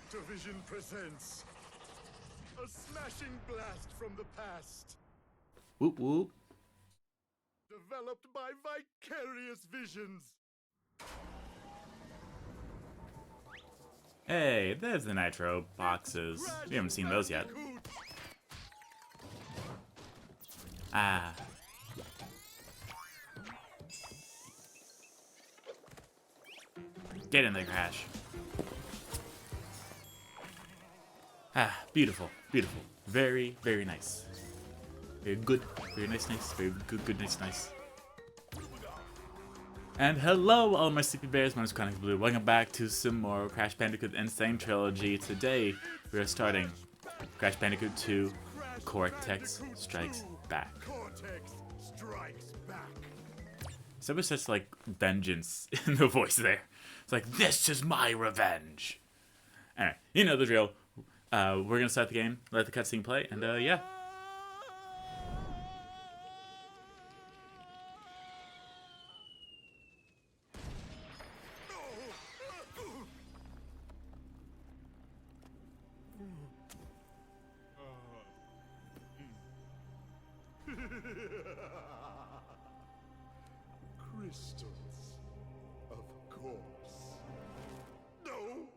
Activision presents a smashing blast from the past, Whoop whoop. developed by Vicarious Visions. Hey, there's the Nitro boxes. We haven't seen those yet. Bandicoot. Ah. Get in there, Crash. Ah, beautiful, beautiful. Very, very nice. Very good, very nice, nice. Very good, good, nice, nice. And hello, all my sleepy bears. My name is Chronically Blue. Welcome back to some more Crash Bandicoot Insane Trilogy. Today, we are starting Crash Bandicoot 2, Cortex Strikes Back. Cortex strikes back. Someone says like vengeance in the voice there. It's like, this is my revenge. Alright, you know the drill. We're gonna start the game, let the cutscene play, and yeah. Crystals, of course. No.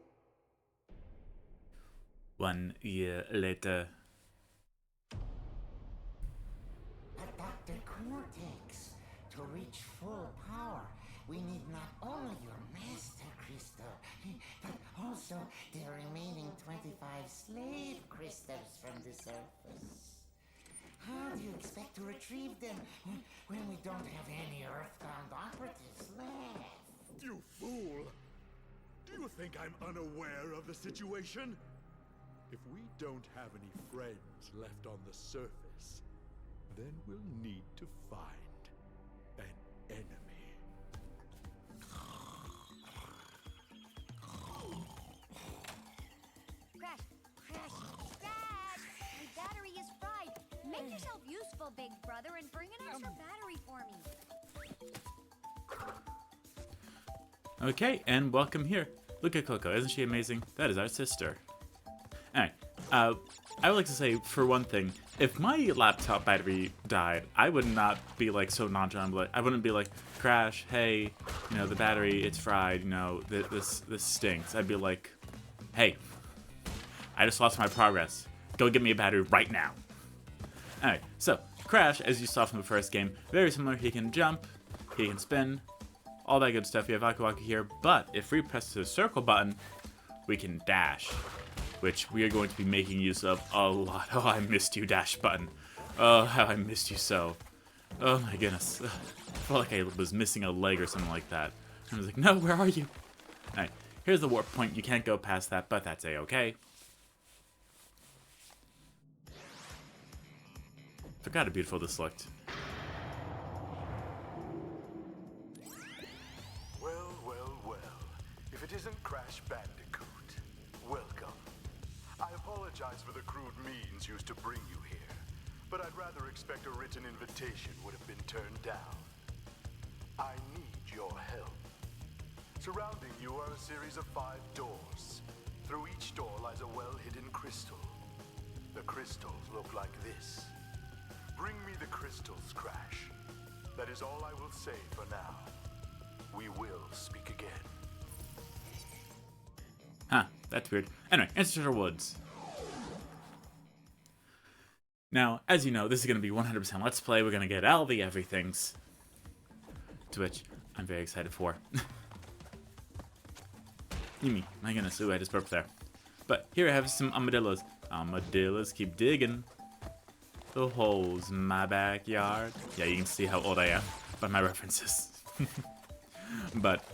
1 year later. But Dr. Cortex, to reach full power, we need not only your master crystal, but also the remaining 25 slave crystals from the surface. How do you expect to retrieve them when we don't have any Earthbound operatives left? You fool! Do you think I'm unaware of the situation? If we don't have any friends left on the surface, then we'll need to find an enemy. Crash! Dad! My battery is fried. Make yourself useful, big brother, and bring an extra battery for me. Okay, and welcome here. Look at Coco, isn't she amazing? That is our sister. Alright, I would like to say, for one thing, if my laptop battery died, I would not be like so nonchalant. Like, I wouldn't be like, Crash, hey, you know, the battery, it's fried, you know, this stinks. I'd be like, hey, I just lost my progress. Go get me a battery right now. Alright, so, Crash, as you saw from the first game, very similar. He can jump, he can spin, all that good stuff. You have Aku Aku here, but if we press the circle button, we can dash, which we are going to be making use of a lot. Oh, I missed you, dash button. Oh, how I missed you so. Oh my goodness. Ugh. I felt like I was missing a leg or something like that. I was like, no, where are you? Alright, here's the warp point. You can't go past that, but that's a-okay. Forgot how beautiful this looked. Well, well, well. If it isn't Crash Bandicoot, welcome. I apologize for the crude means used to bring you here, but I'd rather expect a written invitation would have been turned down. I need your help. Surrounding you are a series of 5 doors. Through each door lies a well-hidden crystal. The crystals look like this. Bring me the crystals, Crash. That is all I will say for now. We will speak again. Huh, that's weird. Anyway, Ancestral Woods. Now, as you know, this is going to be 100% Let's Play. We're going to get all the everythings, to which I'm very excited for. Yumi, my goodness, ooh, I just burped there. But here I have some armadillos. Armadillos keep digging the holes in my backyard. Yeah, you can see how old I am by my references. But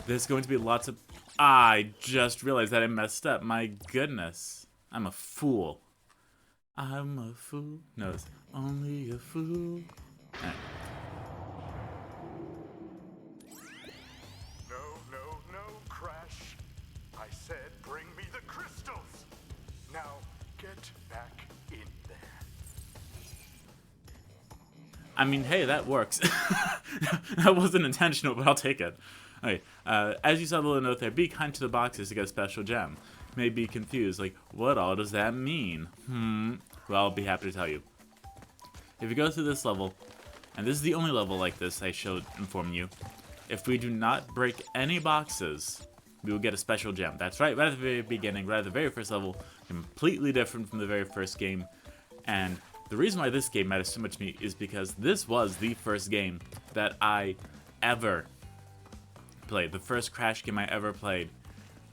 there's going to be lots of... I just realized that I messed up. My goodness. I'm a fool. I'm a fool. No, it's only a fool. Right. No, Crash. I said bring me the crystals. Now, get back in there. I mean, hey, that works. That wasn't intentional, but I'll take it. Okay, as you saw the little note there, be kind to the boxes to get a special gem. may be confused, like, what all does that mean? Well, I'll be happy to tell you. If you go through this level, and this is the only level like this I shall inform you, if we do not break any boxes, we will get a special gem. That's right at the very beginning, right at the very first level, completely different from the very first game. And the reason why this game matters so much to me is because this was the first game that I ever played. The first Crash game I ever played.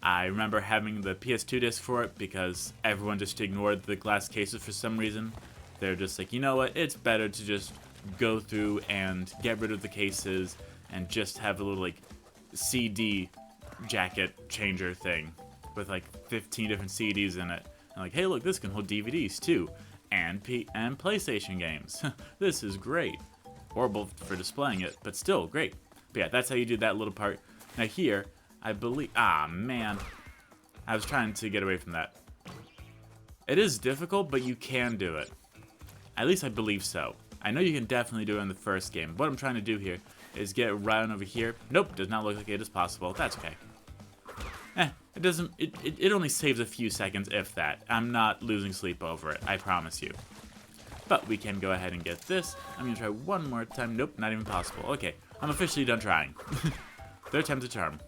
I remember having the PS2 disc for it because everyone just ignored the glass cases for some reason. They're just like, you know what, it's better to just go through and get rid of the cases and just have a little like CD jacket changer thing with like 15 different CDs in it. And like, hey look, this can hold DVDs too. And PlayStation games. This is great. Horrible for displaying it, but still great. But yeah, that's how you do that little part. Now here, I believe... Ah, man. I was trying to get away from that. It is difficult, but you can do it. At least I believe so. I know you can definitely do it in the first game. What I'm trying to do here is get right over here. Nope, does not look like it is possible. That's okay. It doesn't... It only saves a few seconds, if that. I'm not losing sleep over it, I promise you. But we can go ahead and get this. I'm going to try one more time. Nope, not even possible. Okay, I'm officially done trying. Third time's a charm.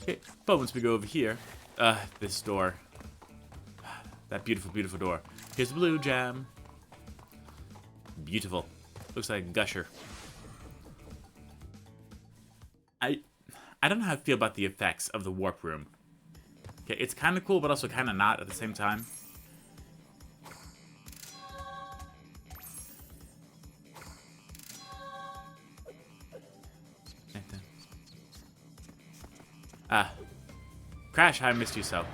Okay, but once we go over here, this door. That beautiful, beautiful door. Here's the blue gem. Beautiful. Looks like a gusher. I don't know how I feel about the effects of the warp room. Okay, it's kind of cool, but also kind of not at the same time. Crash, I missed you so.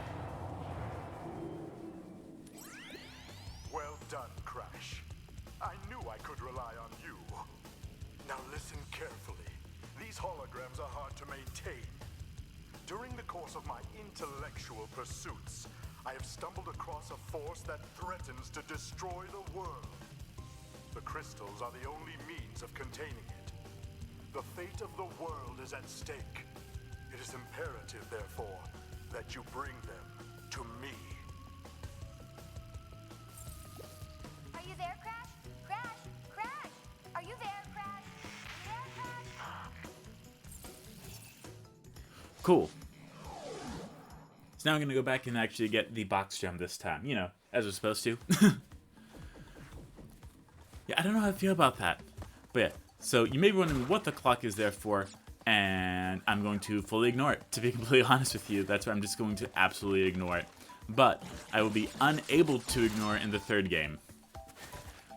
Well done, Crash. I knew I could rely on you. Now listen carefully. These holograms are hard to maintain. During the course of my intellectual pursuits, I have stumbled across a force that threatens to destroy the world. The crystals are the only means of containing it. The fate of the world is at stake. It is imperative, therefore, that you bring them to me. Are you there, Crash? Crash! Crash! Are you there, Crash? Are you there, Crash? Cool. So now I'm going to go back and actually get the box gem this time. You know, as we're supposed to. Yeah, I don't know how I feel about that. But yeah, so you may be wondering what the clock is there for. And I'm going to fully ignore it. To be completely honest with you, that's why I'm just going to absolutely ignore it. But I will be unable to ignore it in the third game.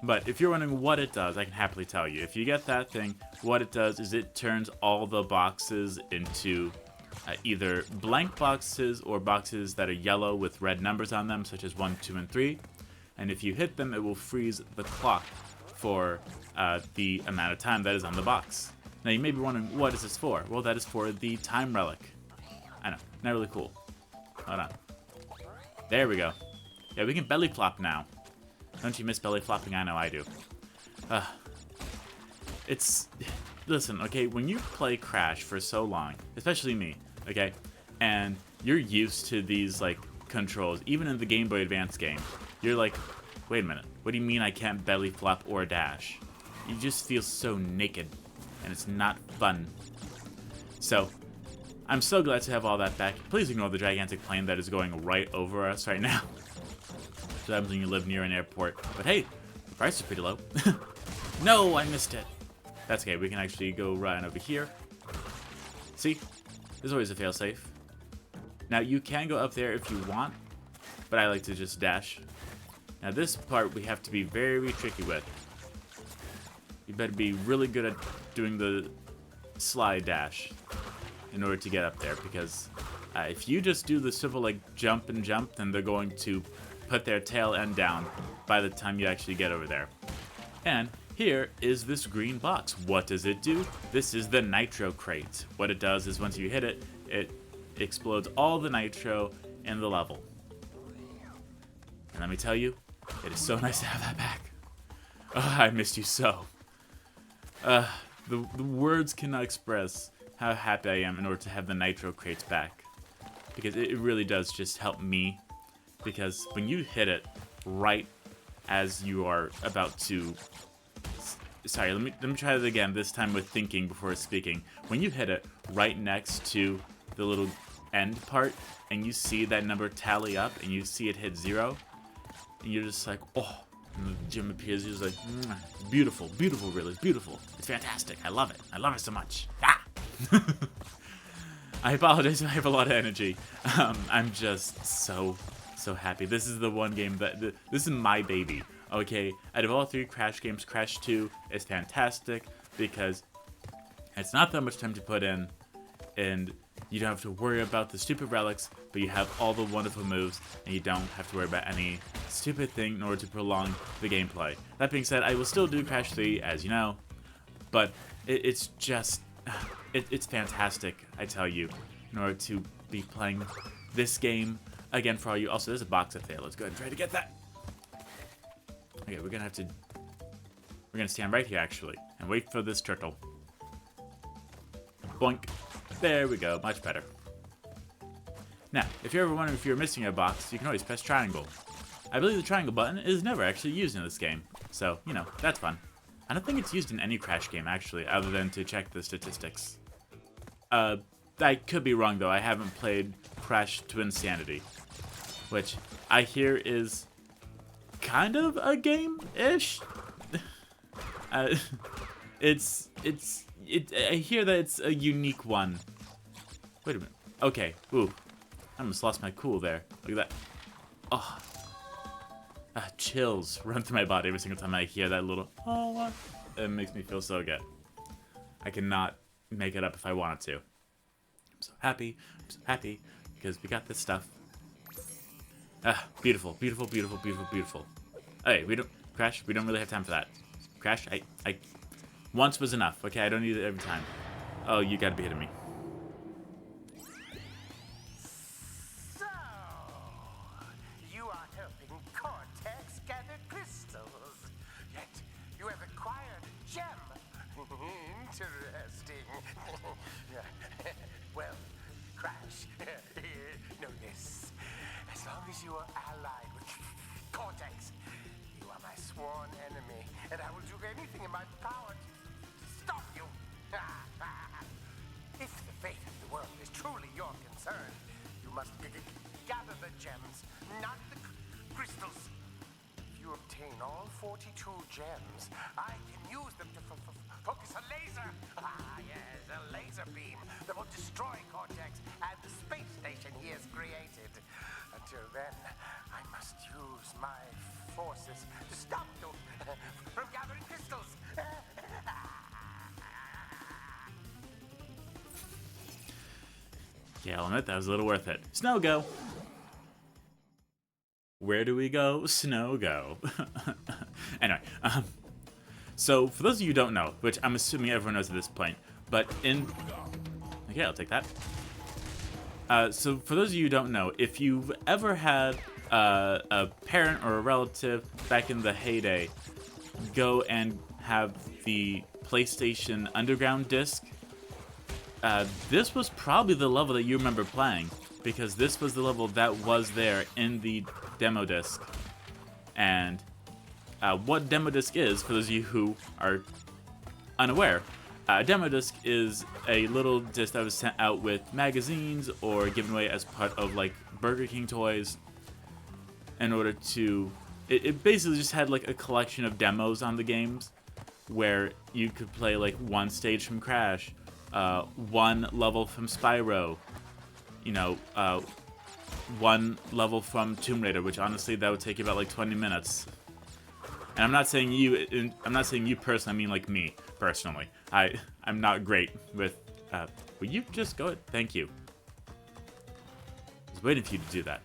But if you're wondering what it does, I can happily tell you. If you get that thing, what it does is it turns all the boxes into either blank boxes or boxes that are yellow with red numbers on them, such as 1, 2, and 3. And if you hit them, it will freeze the clock for the amount of time that is on the box. Now you may be wondering, what is this for? Well, that is for the time relic. I know, not really cool. Hold on. There we go. Yeah, we can belly flop now. Don't you miss belly flopping? I know I do. Listen, okay, when you play Crash for so long, especially me, okay, and you're used to these, like, controls, even in the Game Boy Advance game, you're like, wait a minute, what do you mean I can't belly flop or dash? You just feel so naked. And it's not fun. So, I'm so glad to have all that back. Please ignore the gigantic plane that is going right over us right now. So that happens when you live near an airport. But hey, the price is pretty low. No, I missed it. That's okay, we can actually go right over here. See? There's always a failsafe. Now, you can go up there if you want, but I like to just dash. Now, this part we have to be very tricky with. You better be really good at doing the slide dash in order to get up there, because if you just do the simple like jump and jump, then they're going to put their tail end down by the time you actually get over there. And here is this green box. What does it do? This is the nitro crate. What it does is once you hit it, it explodes all the nitro in the level. And let me tell you, it is so nice to have that back. Oh, I missed you so. The words cannot express how happy I am in order to have the nitro crates back. because it really does just help me. Because when you hit it right as you are about to... Sorry, let me try that again, this time with thinking before speaking. When you hit it right next to the little end part, and you see that number tally up, and you see it hit 0, and you're just like, oh, and the gem appears, you're just like, it's beautiful, beautiful, really, it's beautiful. It's fantastic, I love it so much. Ah! I apologize if I have a lot of energy. I'm just so happy. This is the one game that, this is my baby. Okay, out of all 3 Crash games, Crash 2 is fantastic because it's not that much time to put in, and you don't have to worry about the stupid relics, but you have all the wonderful moves, and you don't have to worry about any stupid thing in order to prolong the gameplay. That being said, I will still do Crash 3, as you know, but it's just, it's fantastic, I tell you, in order to be playing this game again for all you. Also, there's a box up there. Let's go ahead and try to get that. Okay, we're gonna stand right here actually and wait for this turtle. Boink. There we go, much better. Now, if you're ever wondering if you're missing a box, you can always press triangle. I believe the triangle button is never actually used in this game, so, you know, that's fun. I don't think it's used in any Crash game actually, other than to check the statistics. I could be wrong though, I haven't played Crash to Insanity, which I hear is kind of a game-ish. I hear that it's a unique one. Wait a minute. Okay. Ooh. I almost lost my cool there. Look at that. Oh. Chills run through my body every single time I hear that little oh. It makes me feel so good. I cannot make it up if I wanted to. I'm so happy. I'm so happy because we got this stuff. Beautiful, beautiful, beautiful, beautiful, beautiful. Hey, Crash, we don't really have time for that. Crash, I once was enough, okay? I don't need it every time. Oh, you gotta be hitting me. So, you are helping Cortex gather crystals, yet you have acquired a gem. Interesting. Well, Crash, know this. As long as you are allied with Cortex, you are my sworn enemy, and I will do anything in my power to stop you. If the fate of the world is truly your concern, you must gather the gems, not the crystals. If you obtain all 42 gems, I can use them to focus a laser. Yes, a laser beam that will destroy Cortex and the space station he has created. Until then, I must use my forces to stop you from gathering crystals. Yeah, I'll admit that was a little worth it. Snow, go! Where do we go? Snow, go. Anyway, so for those of you who don't know, which I'm assuming everyone knows at this point, but okay, I'll take that. So for those of you who don't know, if you've ever had a parent or a relative back in the heyday go and have the PlayStation Underground disc, this was probably the level that you remember playing, because this was the level that was there in the demo disc. And what demo disc is, for those of you who are unaware, a demo disc is a little disc that was sent out with magazines or given away as part of like Burger King toys in order to... It basically just had like a collection of demos on the games where you could play like one stage from Crash, one level from Spyro, you know, one level from Tomb Raider, which honestly that would take you about like 20 minutes. And I'm not saying you personally, I mean like me personally. I'm not great with, will you just go ahead? Thank you. I was waiting for you to do that.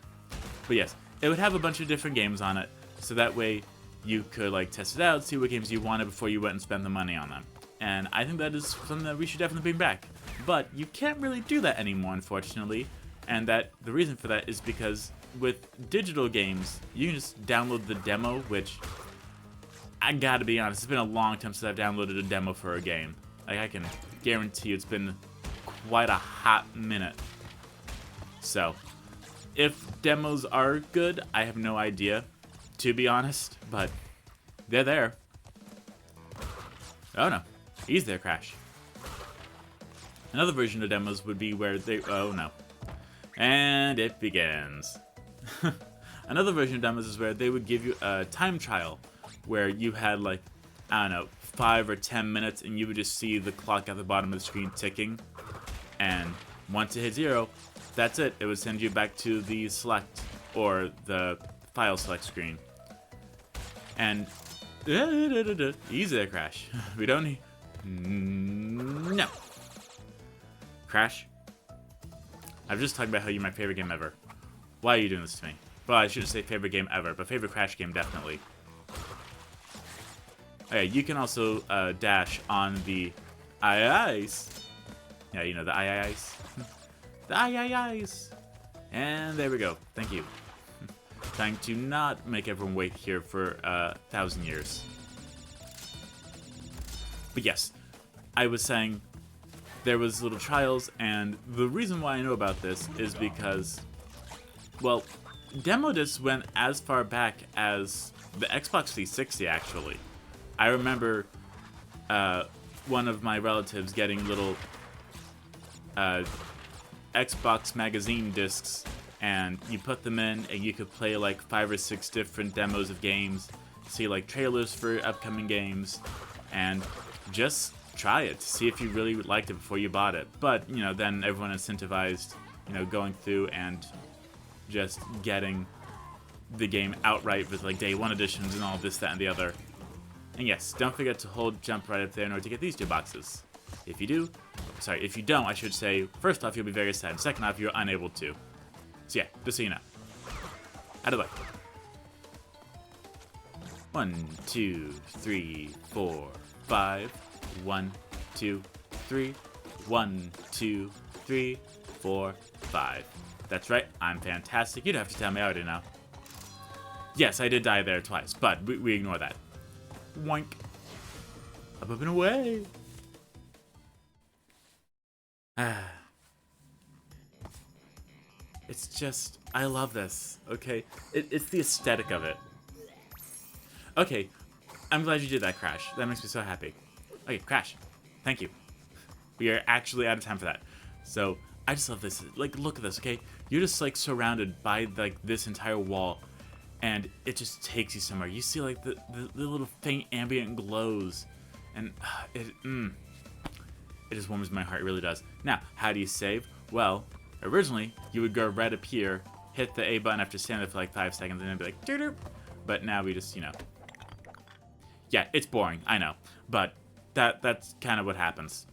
But yes, it would have a bunch of different games on it, so that way you could like test it out, see what games you wanted before you went and spent the money on them. And I think that is something that we should definitely bring back. But you can't really do that anymore, unfortunately. And that the reason for that is because with digital games, you can just download the demo, which I gotta be honest, it's been a long time since I've downloaded a demo for a game. Like, I can guarantee it's been quite a hot minute. So, if demos are good, I have no idea, to be honest, but they're there. Oh no, he's there, Crash. Another version of demos would be where they, oh no. And it begins. Another version of demos is where they would give you a time trial, where you had like, I don't know, 5 or 10 minutes, and you would just see the clock at the bottom of the screen ticking, and once it hit 0, that's it. It would send you back to the select, or the file select screen. And, easy there, Crash. We don't need, no. Crash, I've just talked about how you're my favorite game ever. Why are you doing this to me? Well, I shouldn't say favorite game ever, but favorite Crash game definitely. Okay, you can also dash on the ice. Yeah, you know, the ice. The ice. And there we go. Thank you. Trying to not make everyone wait here for 1,000 years. But yes, I was saying there was little trials, and the reason why I know about this is because, well, demo discs went as far back as the Xbox 360, actually. I remember one of my relatives getting little Xbox magazine discs, and you put them in, and you could play like 5 or 6 different demos of games, see like trailers for upcoming games, and just try it to see if you really liked it before you bought it. But, you know, then everyone incentivized, you know, going through and just getting the game outright with like day 1 editions and all this, that, and the other. And yes, don't forget to hold jump right up there in order to get these 2 boxes. If you do, sorry, if you don't, I should say, first off, you'll be very sad. Second off, you're unable to. So yeah, just so you know. Out of the way. 1, 2, 3, 4, 5. 1, 2, 3. 1, 2, 3, 4, 5. That's right, I'm fantastic. You don't have to tell me, I already know. Yes, I did die there twice, but we ignore that. Woink. Up and away. It's just, I love this, okay? It's the aesthetic of it. Okay, I'm glad you did that, Crash. That makes me so happy. Okay, Crash, thank you. We are actually out of time for that. So, I just love this. Like, look at this, okay? You're just, like, surrounded by, like, this entire wall, and it just takes you somewhere. You see, like, the little faint ambient glows, and it just warms my heart, it really does. Now, how do you save? Well, originally, you would go right up here, hit the A button after standing there for, like, 5 seconds, and then be like, doo-doo. But now we just, you know. Yeah, it's boring, I know, but that's kind of what happens.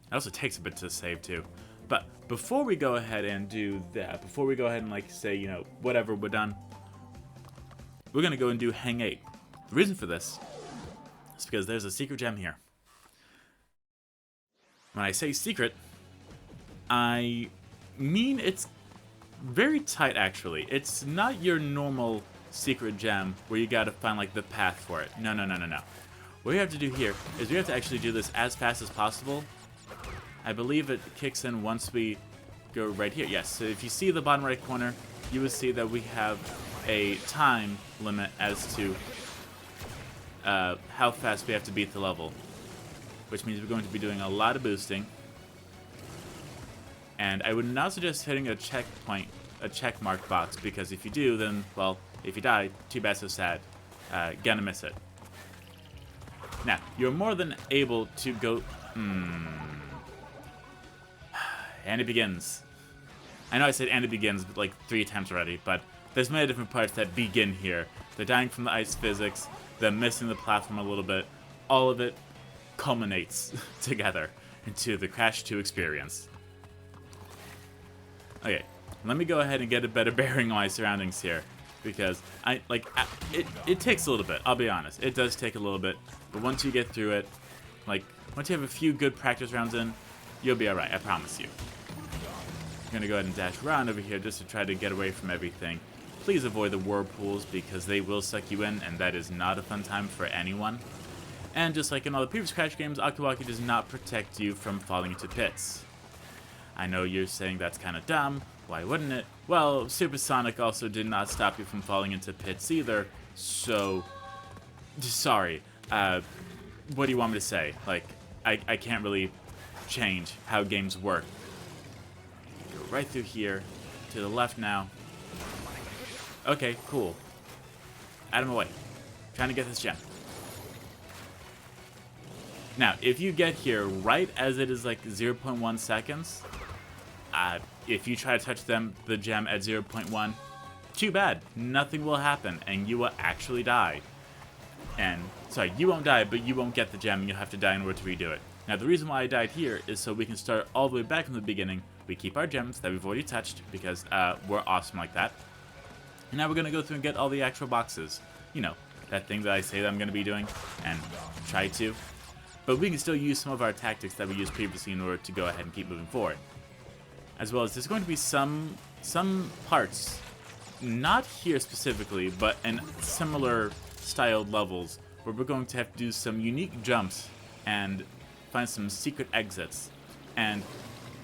It also takes a bit to save, too. But before we go ahead and do that, before we go ahead and, like, say, you know, whatever, we're done, we're going to go and do Hang 8. The reason for this is because there's a secret gem here. When I say secret, I mean it's very tight, actually. It's not your normal secret gem where you gotta find, like, the path for it. No. What we have to do here is we have to actually do this as fast as possible. I believe it kicks in once we go right here. Yes, so if you see the bottom right corner, you will see that we have a time limit as to how fast we have to beat the level. Which means we're going to be doing a lot of boosting. And I would not suggest hitting a checkpoint, a check mark box, because if you do, then, well, if you die, too bad, so sad. Gonna miss it. Now, you're more than able to go... And it begins. I know I said and it begins like 3 times already, but there's many different parts that begin here. The dying from the ice physics, the missing the platform a little bit, all of it culminates together into the Crash 2 experience. Okay, let me go ahead and get a better bearing on my surroundings here, because it takes a little bit, I'll be honest. It does take a little bit, but once you get through it, like, once you have a few good practice rounds in, you'll be alright, I promise you. I'm gonna go ahead and dash around over here just to try to get away from everything. Please avoid the whirlpools, because they will suck you in, and that is not a fun time for anyone. And just like in all the previous Crash games, Akiwaki does not protect you from falling into pits. I know you're saying that's kind of dumb. Why wouldn't it? Well, supersonic also did not stop you from falling into pits either, so... Sorry. What do you want me to say? Like, I can't really change how games work. Go right through here. To the left now. Okay, cool. Out of my way. Trying to get this gem. Now, if you get here right as it is like 0.1 seconds, if you try to touch the gem at 0.1, too bad. Nothing will happen, and you will actually die. And, sorry, you won't die, but you won't get the gem, and you'll have to die in order to redo it. Now, the reason why I died here is so we can start all the way back from the beginning. We keep our gems that we've already touched, because we're awesome like that. And now we're going to go through and get all the actual boxes. You know, that thing that I say that I'm going to be doing, and try to. But we can still use some of our tactics that we used previously in order to go ahead and keep moving forward. As well as there's going to be some parts, not here specifically, but in similar styled levels, where we're going to have to do some unique jumps and find some secret exits. And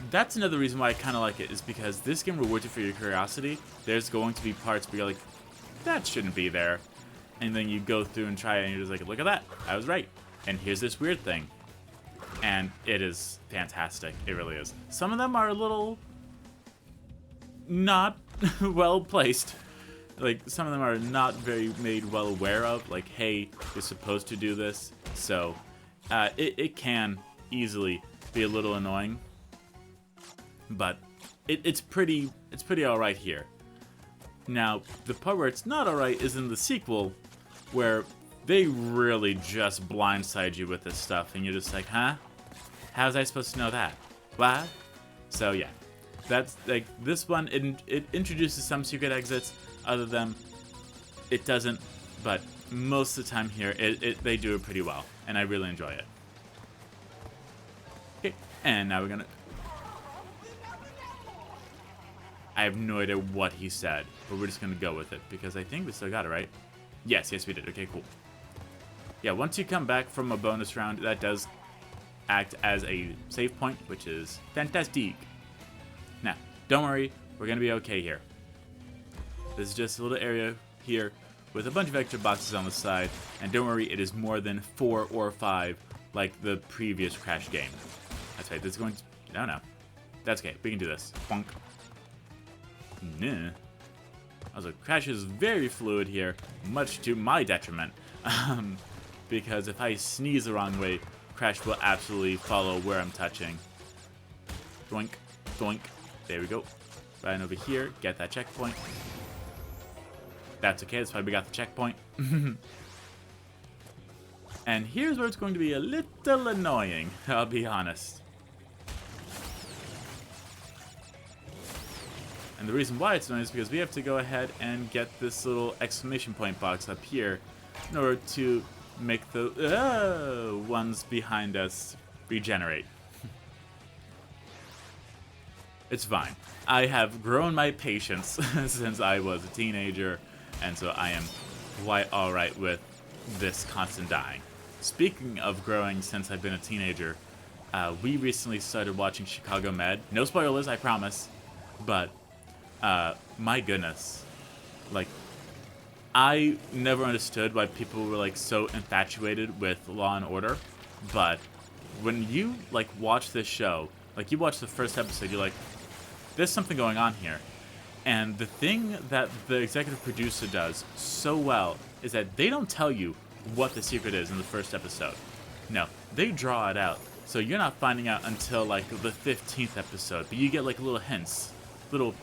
that's another reason why I kind of like it, is because this game rewards you for your curiosity. There's going to be parts where you're like, that shouldn't be there. And then you go through and try it, and you're just like, look at that, I was right. And here's this weird thing. And it is fantastic. It really is. Some of them are a little not well placed. Like, some of them are not very made well aware of. Like, hey, you're supposed to do this. So, it can easily be a little annoying. But it's pretty alright here. Now, the part where it's not alright is in the sequel, where they really just blindside you with this stuff, and you're just like, huh? How was I supposed to know that? What? So yeah, that's like this one. It introduces some secret exits. Other than it doesn't, but most of the time here, they do it pretty well, and I really enjoy it. Okay, and now we're gonna. I have no idea what he said, but we're just gonna go with it because I think we still got it right. Yes, we did. Okay, cool. Yeah, once you come back from a bonus round, that does act as a save point, which is fantastic. Now, don't worry, we're going to be okay here. This is just a little area here with a bunch of extra boxes on the side, and don't worry, it is more than 4 or 5 like the previous Crash game. That's right, this is going to... No. That's okay, we can do this. Bonk. Nah. Also, Crash is very fluid here, much to my detriment. Because if I sneeze the wrong way, Crash will absolutely follow where I'm touching. Doink, doink. There we go. Right over here, get that checkpoint. That's okay, that's why we got the checkpoint. And here's where it's going to be a little annoying, I'll be honest. And the reason why it's annoying is because we have to go ahead and get this little exclamation point box up here in order to make the ones behind us regenerate. It's fine. I have grown my patience since I was a teenager, and so I am quite alright with this constant dying. Speaking of growing since I've been a teenager, we recently started watching Chicago Med. No spoilers, I promise. But, my goodness. Like, I never understood why people were, like, so infatuated with Law and Order. But when you, like, watch this show, like, you watch the first episode, you're like, there's something going on here. And the thing that the executive producer does so well is that they don't tell you what the secret is in the first episode. No, they draw it out. So you're not finding out until, like, the 15th episode. But you get, like, little hints. Little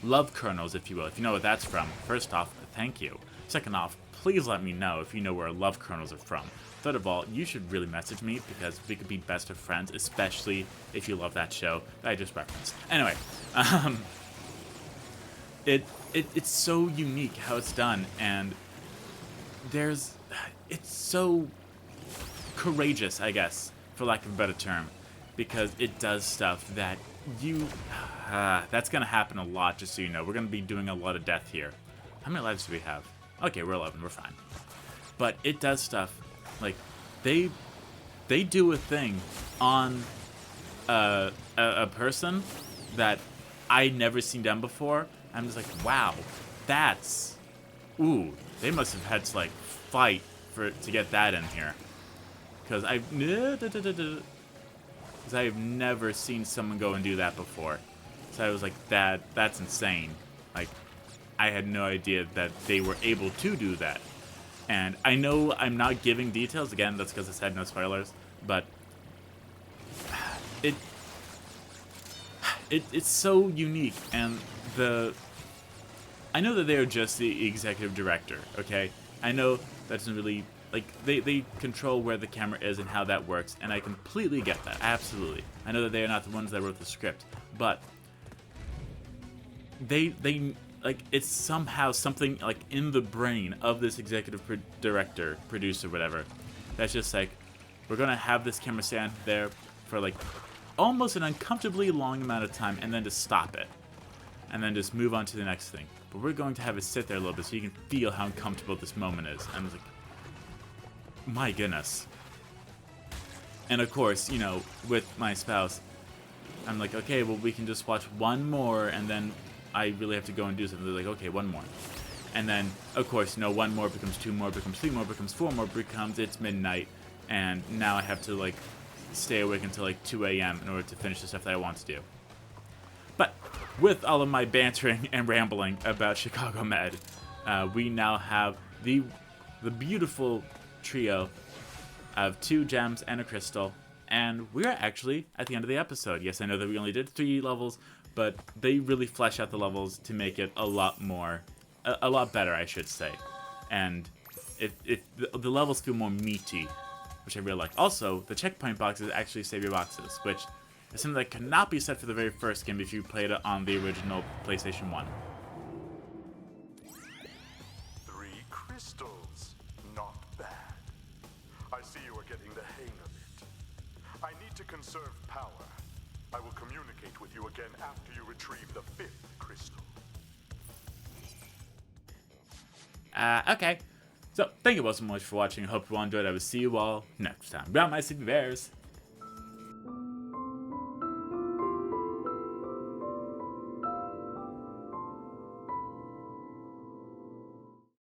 love kernels, if you will. If you know what that's from. First off, thank you. Second off, please let me know if you know where love kernels are from. Third of all, you should really message me because we could be best of friends, especially if you love that show that I just referenced. Anyway, it's so unique how it's done, and it's so courageous, I guess, for lack of a better term, because it does stuff that that's gonna happen a lot, just so you know. We're gonna be doing a lot of death here. How many lives do we have? Okay, we're 11, we're fine. But it does stuff, like, they do a thing on a person that I never seen done before. I'm just like, wow, that's, ooh, they must have had to like fight to get that in here, because I've never seen someone go and do that before. So I was like, that's insane. Like, I had no idea that they were able to do that. And I know I'm not giving details again. That's because I said no spoilers, but it's so unique. And I know that they are just the executive director, okay? I know that doesn't really, like, they control where the camera is and how that works, and I completely get that, absolutely. I know that they are not the ones that wrote the script, but they like, it's somehow something, like, in the brain of this executive director, producer, whatever, that's just like, we're gonna have this camera stand there for, like, almost an uncomfortably long amount of time, and then just stop it. And then just move on to the next thing. But we're going to have it sit there a little bit so you can feel how uncomfortable this moment is. And I was like, my goodness. And of course, you know, with my spouse, I'm like, okay, well, we can just watch one more, and then I really have to go and do something. They're like, okay, one more. And then, of course, you know, one more becomes two more, becomes three more, becomes four more, becomes it's midnight. And now I have to, like, stay awake until, like, 2 a.m. in order to finish the stuff that I want to do. But with all of my bantering and rambling about Chicago Med, we now have the beautiful trio of 2 gems and a crystal, and we're actually at the end of the episode. Yes, I know that we only did 3 levels, but they really flesh out the levels to make it a lot better, I should say. And the levels feel more meaty, which I really like. Also, the checkpoint boxes actually save your boxes, which is something that cannot be said for the very first game if you played it on the original PlayStation 1. 3 crystals. Not bad. I see you are getting the hang of it. I need to conserve power. I will communicate with you again after you retrieve the 5th crystal. Okay. So, thank you all so much for watching. I hope you all enjoyed. I will see you all next time. Bye, my sleepy bears.